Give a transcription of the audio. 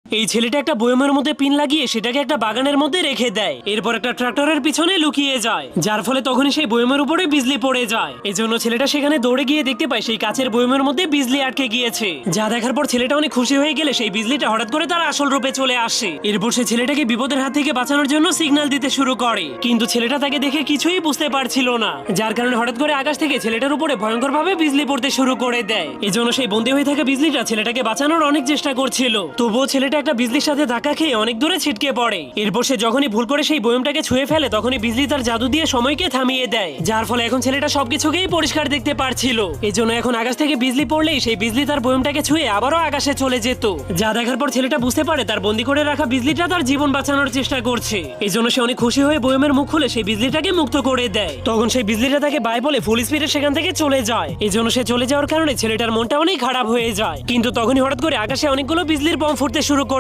এই ছেলেটা একটা বয়মের মধ্যে পিন লাগিয়ে সেটাকে একটা বাগানের মধ্যে রেখে দেয়। এরপর একটা ট্রাক্টরের পিছনে লুকিয়ে যায়, যার ফলে তখনই সেই বয়মের উপরে বিজলি পড়ে যায়। এই জন্য ছেলেটা সেখানে দৌড়ে গিয়ে দেখতে পায় সেই কাচের বয়মের মধ্যে বিজলি আটকে গিয়েছে। যা দেখার পর ছেলেটা অনেক খুশি হয়ে গেলে সেই বিজলিটা হঠাৎ করে তার আসল রূপে চলে আসে। এরপর সে ছেলেটাকে বিপদের হাত থেকে বাঁচানোর জন্য সিগন্যাল দিতে শুরু করে, কিন্তু ছেলেটা তাকে দেখে কিছুই বুঝতে পারছিল না, যার কারণে হঠাৎ করে আকাশ থেকে ছেলেটার উপরে ভয়ঙ্কর ভাবে বিজলি পড়তে শুরু করে দেয়। এই জন্য সেই বন্দী হয়ে থাকা বিজলিটা ছেলেটাকে বাঁচানোর অনেক চেষ্টা করছিল, তবুও ছেলেটা একটা বিজলির সাথে ধাক্কা খেয়ে অনেক দূরে ছিটকে পড়ে। এরপর সে যখনই ভুল করে সেই বয়মটাকে ছুঁয়ে ফেলে তখনই বিজলি তার জাদু দিয়ে সময়কে থামিয়ে দেয়, যার ফলে এখন ছেলেটা সবকিছুকেই পরিষ্কার দেখতে পারছিল। এই জন্য এখন আকাশ থেকে বিজলি পড়লেই সেই বিজলি তার বয়মটাকে ছুঁয়ে আবারও আকাশে চলে যেত। যা দেখার পর ছেলেটা বুঝতে পারে তার বন্দি করে রাখা বিজলিটা তার জীবন বাঁচানোর চেষ্টা করছে। এই জন্য সে অনেক খুশি হয়ে বয়মের মুখ খুলে সেই বিজলিটাকে মুক্ত করে দেয়। তখন সেই বিজলিটা তাকে বাই বলে ফুল স্পিডে সেখান থেকে চলে যায়। এই জন্য সে চলে যাওয়ার কারণে ছেলেটার মনটা অনেক খারাপ হয়ে যায়। কিন্তু তখনই হঠাৎ করে আকাশে অনেকগুলো বিজলির বম ফুটতে শুরু